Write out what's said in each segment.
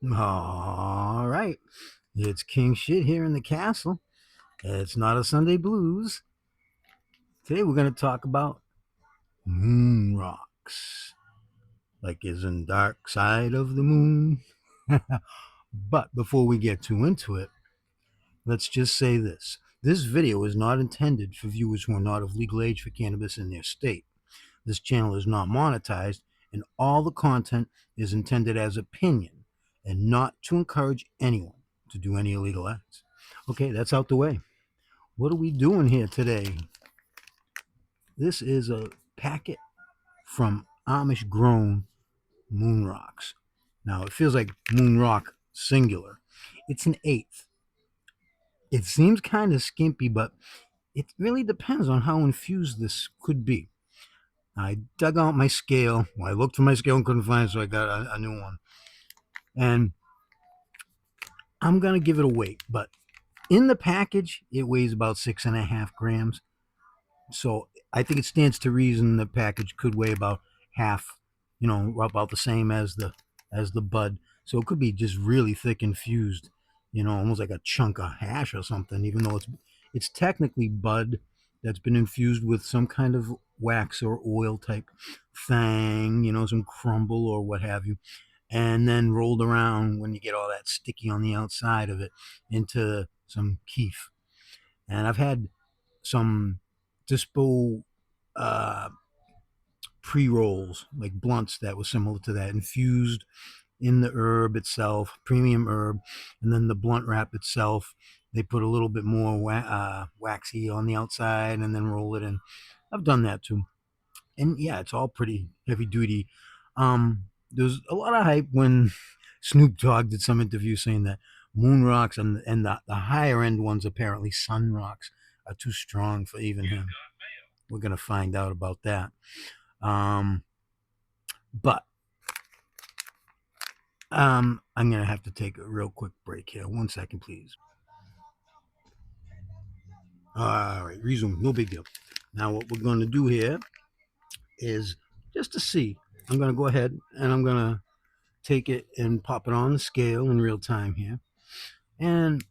All right. It's King Shit here in the castle. It's not a Sunday blues. Today we're going to talk about moon rocks, like is in dark side of the moon. But before we get too into it, let's just say this. This video is not intended for viewers who are not of legal age for cannabis in their state. This channel is not monetized, and all the content is intended as opinion and not to encourage anyone to do any illegal acts. Okay, that's out the way. What are we doing here today? This is a packet from Amish grown moon rocks. Now, it feels like moon rock singular. It's an eighth. It seems kind of skimpy, but it really depends on how infused this could be. I dug out my scale. Well, I looked for my scale and couldn't find it, so I got a new one. And I'm going to give it a weight, but in the package, it weighs about 6.5 grams. So I think it stands to reason the package could weigh about half, about the same as the bud. So it could be just really thick infused, almost like a chunk of hash or something, even though it's technically bud that's been infused with some kind of wax or oil type thing, some crumble or what have you, and then rolled around when you get all that sticky on the outside of it into some keef. And I've had some dispo uh, pre rolls, like blunts that was similar to that, infused in the herb itself, premium herb, and then the blunt wrap itself. They put a little bit more waxy on the outside and then roll it in. I've done that too. And yeah, it's all pretty heavy duty. There's a lot of hype when Snoop Dogg did some interview saying that moon rocks and the higher end ones, apparently sun rocks, are too strong for even him. We're gonna find out about that. Um, but I'm gonna have to take a real quick break here. 1 second, please. All right, resume. No big deal. Now, what we're gonna do here is just to see. I'm gonna go ahead and I'm gonna take it and pop it on the scale in real time here. And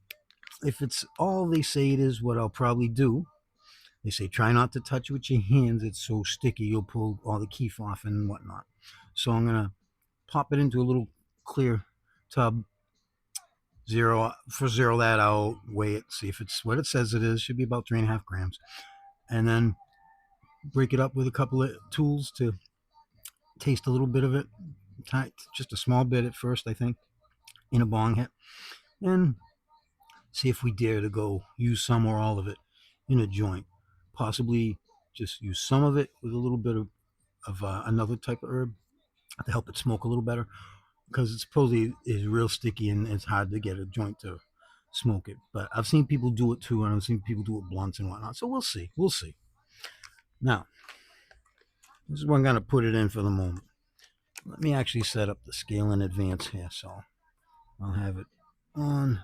if it's all they say it is, what I'll probably do, they say try not to touch it with your hands. It's so sticky, you'll pull all the keef off and whatnot. So I'm going to pop it into a little clear tub, zero that out, weigh it, see if it's what it says it is. Should be about 3.5 grams. And then break it up with a couple of tools to taste a little bit of it. Just a small bit at first, I think, in a bong hit. And see if we dare to go use some or all of it in a joint. Possibly just use some of it with a little bit of another type of herb to help it smoke a little better, because it supposedly is real sticky and it's hard to get a joint to smoke it. But I've seen people do it too, and I've seen people do it blunts and whatnot. So we'll see. We'll see. Now, this is where I'm going to put it in for the moment. Let me actually set up the scale in advance here, so I'll have it on.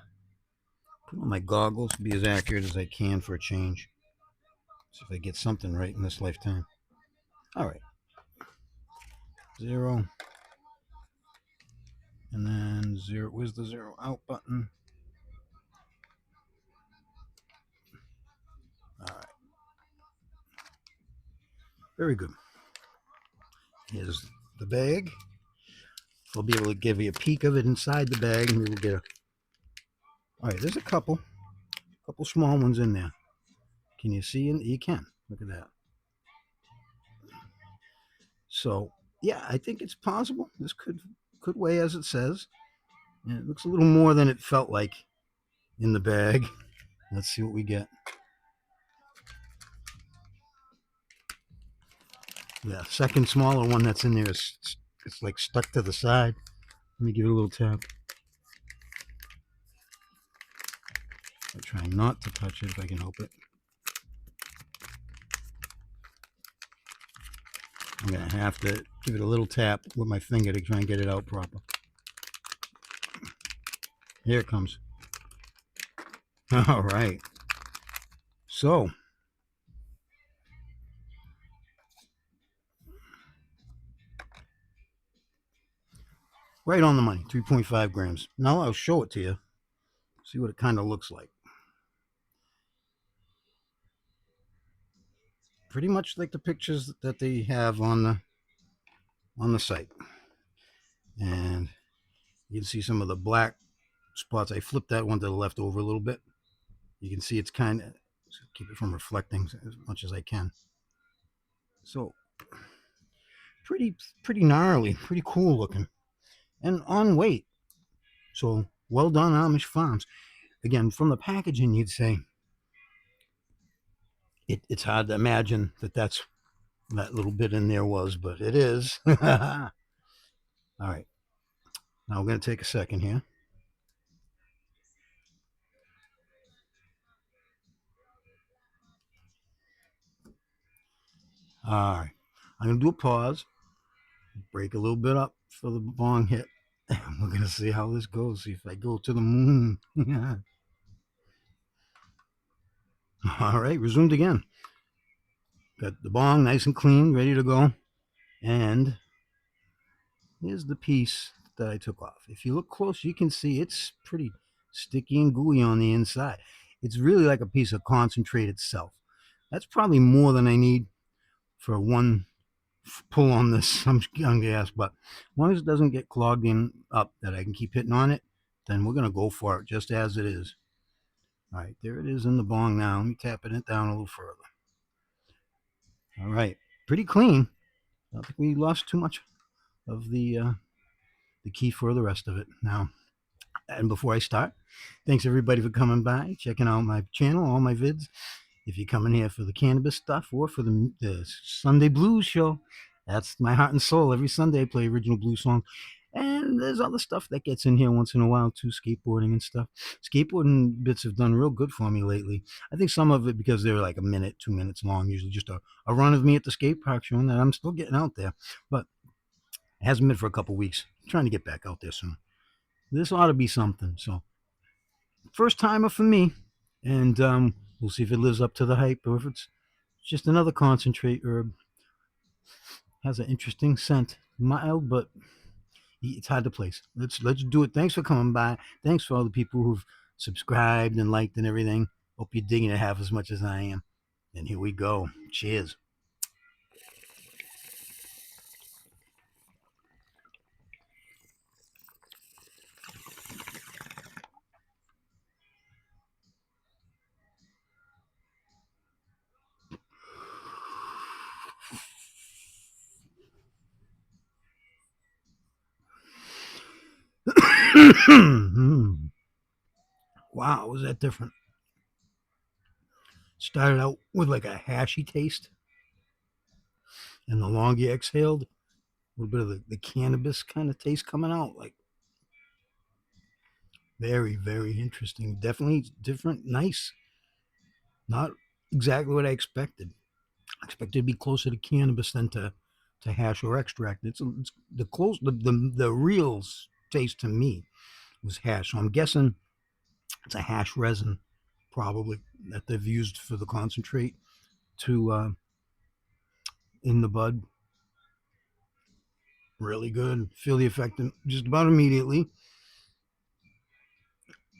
Put on my goggles to be as accurate as I can for a change. See if I get something right in this lifetime. All right. 0. And then 0. Where's the 0 out button? All right. Very good. Here's the bag. I'll be able to give you a peek of it inside the bag, and we will get a. All right. There's a couple small ones in there. Can you see? You can. Look at that. So yeah, I think it's possible. This could weigh as it says. And it looks a little more than it felt like in the bag. Let's see what we get. The second smaller one that's in there is it's like stuck to the side. Let me give it a little tap. I'm trying not to touch it if I can help it. I'm gonna have to give it a little tap with my finger to try and get it out proper. Here it comes. All right. So Right on the money, 3.5 grams. Now I'll show it to you. See what it kind of looks like. Pretty much like the pictures that they have on the site. And you can see some of the black spots. I flipped that one to the left over a little bit. You can see it's kind of, keep it from reflecting as much as I can. So pretty gnarly, pretty cool looking, and on weight. So well done, Amish Farms. Again, from the packaging, you'd say it's hard to imagine that little bit in there was, but it is. All right, now we're going to take a second here. All right, I'm going to do a pause, break a little bit up for the bong hit. We're going to see how this goes. See if I go to the moon. All right, resumed again. Got the bong nice and clean, ready to go. And here's the piece that I took off. If you look close, you can see it's pretty sticky and gooey on the inside. It's really like a piece of concentrate itself. That's probably more than I need for one pull on this young gas, but as long as it doesn't get clogged in up that I can keep hitting on it, then we're going to go for it just as it is. All right, there it is in the bong now. Let me tapping it down a little further. All right, pretty clean. I don't think we lost too much of the key for the rest of it. Now, and before I start, thanks everybody for coming by, checking out my channel, all my vids. If you're coming here for the cannabis stuff or for the Sunday blues show, that's my heart and soul. Every Sunday I play original blues song. And there's other stuff that gets in here once in a while too, skateboarding and stuff. Skateboarding bits have done real good for me lately. I think some of it because they're like a minute, 2 minutes long, usually just a run of me at the skate park showing that I'm still getting out there. But it hasn't been for a couple weeks. I'm trying to get back out there soon. This ought to be something. So, first timer for me. And we'll see if it lives up to the hype or if it's just another concentrate herb. Has an interesting scent. Mild, but it's hard to place. Let's do it. Thanks for coming by. Thanks for all the people who've subscribed and liked and everything. Hope you're digging it half as much as I am. And here we go. Cheers. Wow, was that different? Started out with like a hashy taste, and the longer you exhaled, a little bit of the cannabis kind of taste coming out. Like very, very interesting. Definitely different. Nice. Not exactly what I expected. I expected to be closer to cannabis than to hash or extract. It's the close the real taste to me was hash. So I'm guessing it's a hash resin, probably that they've used for the concentrate to in the bud. Really good. Feel the effect just about immediately.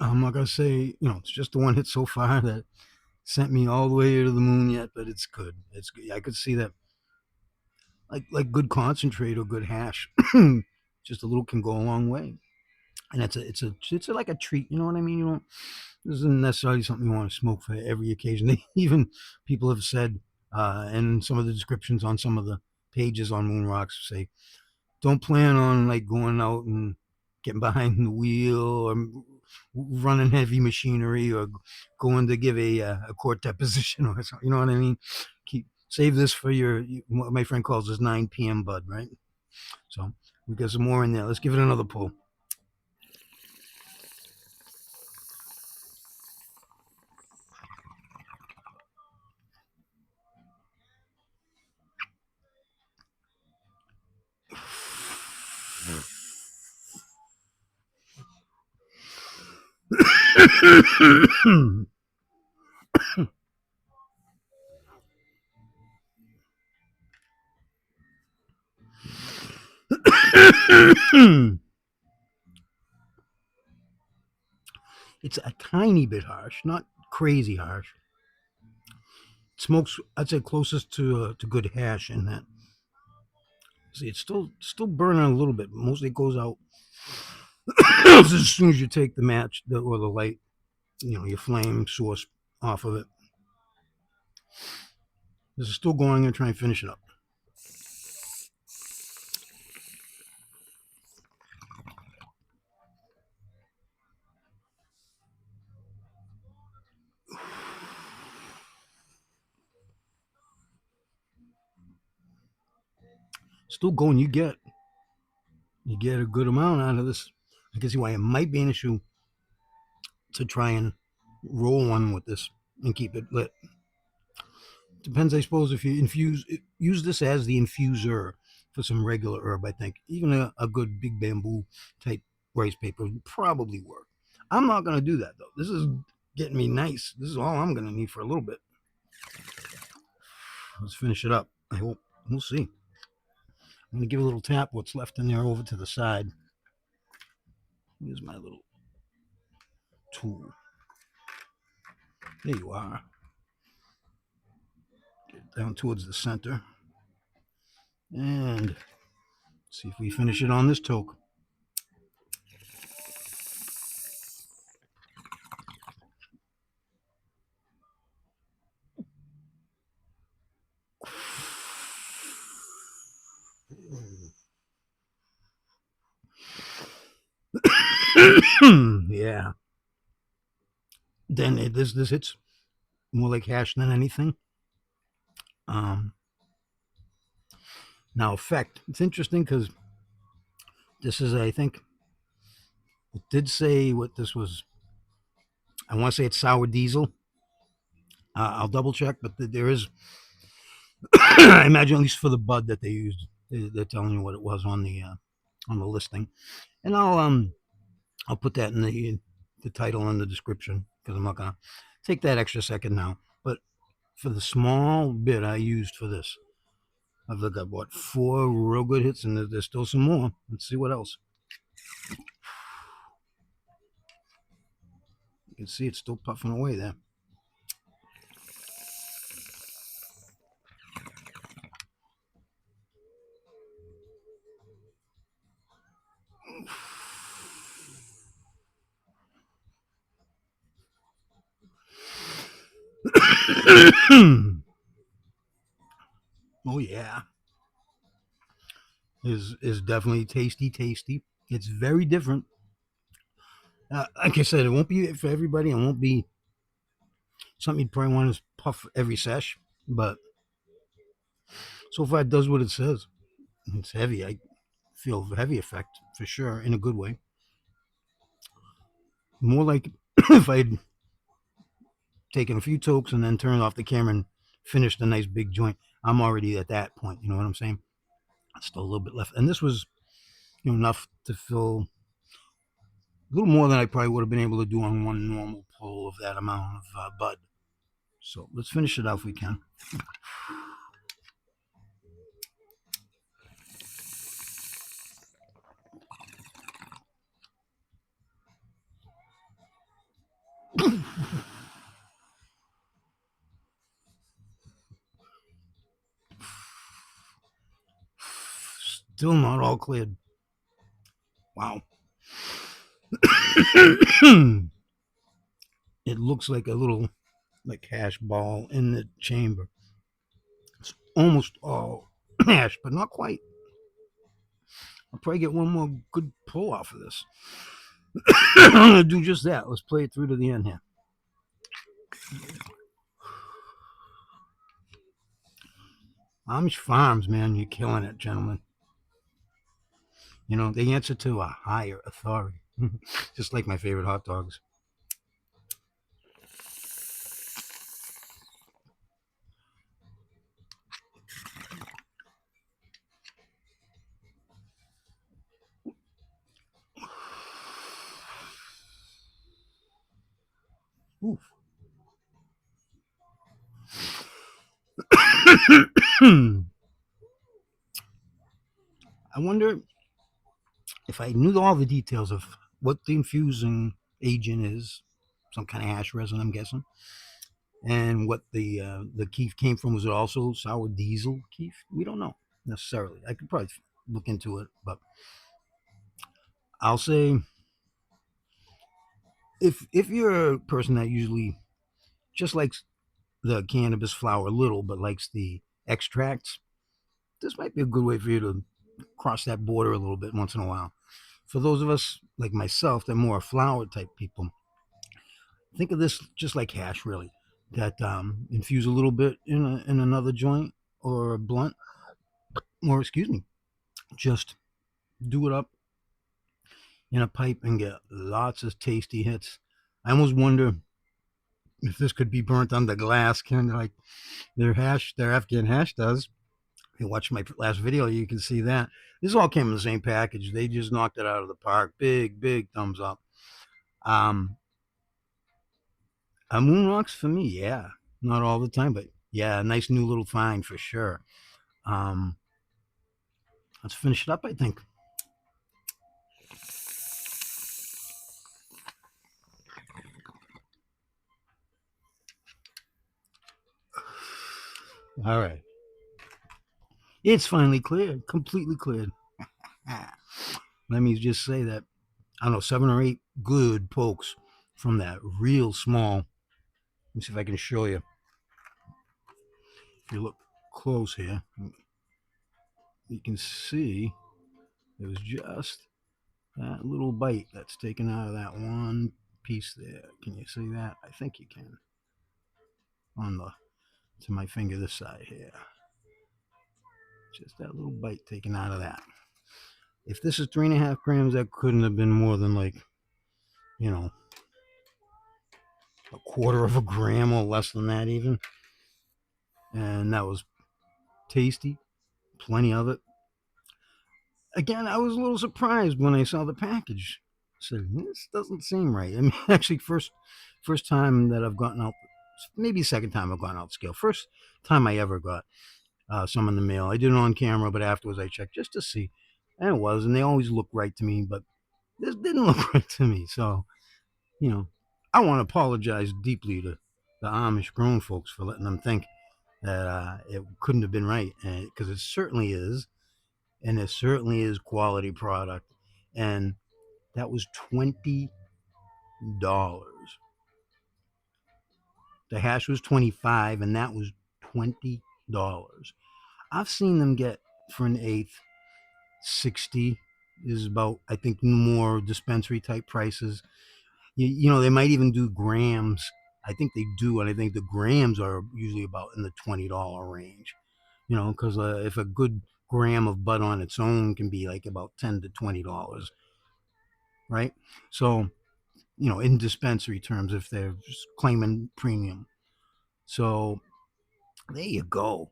I'm not gonna say it's just the one hit so far that sent me all the way to the moon yet, but it's good. It's good. I could see that like good concentrate or good hash. Just a little can go a long way. And it's like a treat. You know what I mean? You don't. This isn't necessarily something you want to smoke for every occasion. Even people have said, and some of the descriptions on some of the pages on Moon Rocks say, don't plan on like going out and getting behind the wheel or running heavy machinery or going to give a court deposition or something. You know what I mean? Save this for what my friend calls his 9 p.m. bud, right? So we got some more in there. Let's give it another pull. It's a tiny bit harsh, not crazy harsh. Smokes, I'd say, closest to good hash in that. See, it's still burning a little bit. Mostly it goes out as soon as you take the match or the light, your flame source off of it. This is still going. I'm gonna try and finish it up. Still going. You get a good amount out of this. I can see why it might be an issue to try and roll one with this and keep it lit. Depends, I suppose, if you use this as the infuser for some regular herb. I think even a good big bamboo type rice paper would probably work. I'm not gonna do that though. This is getting me nice. This is all I'm gonna need for a little bit. Let's finish it up. I hope. We'll see. I'm gonna give a little tap what's left in there over to the side. Here's my little tool. There you are. Get it down towards the center. And see if we finish it on this toke. Yeah. Then this hits more like hash than anything. Um, Now effect. It's interesting because this is, I think, it did say what this was. I want to say it's sour diesel. I'll double check, but there is. I imagine at least for the bud that they used, they're telling you what it was on the listing, and I'll put that in the title and the description because I'm not gonna take that extra second now. But for the small bit I used for this, I've got what 4 real good hits, and there's still some more. Let's see what else. You can see it's still puffing away there. Oh yeah, is definitely tasty. It's very different. Like I said, it won't be for everybody. It won't be something you'd probably want to puff every sesh. But so far, it does what it says. It's heavy. I feel heavy effect for sure in a good way. More like if I'd taken a few tokes and then turned off the camera and finished a nice big joint. I'm already at that point. You know what I'm saying? Still a little bit left, and this was enough to fill a little more than I probably would have been able to do on one normal pull of that amount of bud. So let's finish it out if we can. Still not all cleared. Wow. It looks like a little hash ball in the chamber. It's almost all hash, but not quite. I'll probably get one more good pull off of this. I'm gonna do just that. Let's play it through to the end here. Amish Farms, man, you're killing it, gentlemen. They answer to a higher authority, just like my favorite hot dogs. Oof. I wonder if I knew all the details of what the infusing agent is, some kind of hash resin, I'm guessing. And what the keef came from, was it also sour diesel keef? We don't know necessarily. I could probably look into it, but I'll say, if you're a person that usually just likes the cannabis flower a little, but likes the extracts, this might be a good way for you to cross that border a little bit once in a while. For those of us like myself, that are more flower type people, think of this just like hash, really. That infuse a little bit in another joint or a blunt, or excuse me, just do it up in a pipe and get lots of tasty hits. I almost wonder if this could be burnt under glass, kind of like their Afghan hash does. If you watch my last video, you can see that. This all came in the same package. They just knocked it out of the park. Big thumbs up. Um, Moon rocks for me, yeah. Not all the time, but yeah, a nice new little find for sure. Um, let's finish it up, I think. All right. It's finally cleared, completely cleared. Let me just say that, I don't know, 7 or 8 good pokes from that real small. Let me see if I can show you. If you look close here, you can see it was just that little bite that's taken out of that one piece there. Can you see that? I think you can. On the to my finger this side here. Just that little bite taken out of that. If this is 3.5 grams, that couldn't have been more than, like, you know, a quarter of a gram or less than that even. And that was tasty. Plenty of it. Again, I was a little surprised when I saw the package. I said, this doesn't seem right. I mean, actually, first time that I've gotten out, maybe second time I've gotten out the scale. First time I ever got some in the mail. I did it on camera, but afterwards I checked just to see. And it was, and they always look right to me, but this didn't look right to me. So, I want to apologize deeply to the Amish grown folks for letting them think that it couldn't have been right, because it certainly is, and it certainly is quality product. And that was $20. The hash was 25, and that was $20. I've seen them get for an eighth 60 is about, I think, more dispensary type prices. They might even do grams. I think they do, and I think the grams are usually about in the $20 range. Because if a good gram of bud on its own can be like about $10 to $20, right? So, in dispensary terms, if they're just claiming premium. So there you go.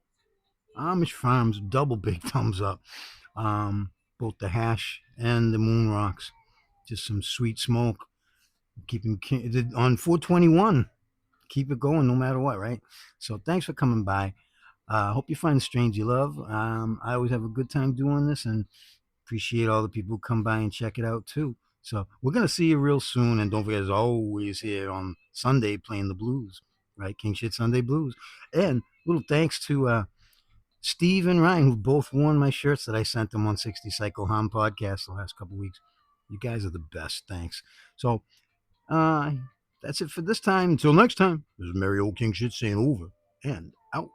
Amish Farms, double big thumbs up. Both the hash and the moon rocks. Just some sweet smoke. Keeping on 421. Keep it going no matter what, right? So thanks for coming by. I hope you find the strains you love. I always have a good time doing this, and appreciate all the people who come by and check it out too. So we're gonna see you real soon, and don't forget, as always, here on Sunday playing the blues, right? King Shit Sunday Blues. And little thanks to Steve and Ryan, who both worn my shirts that I sent them on 60 Cycle Hum podcast the last couple weeks. You guys are the best. Thanks. So that's it for this time. Until next time, this is Merry Old King Shit saying over and out.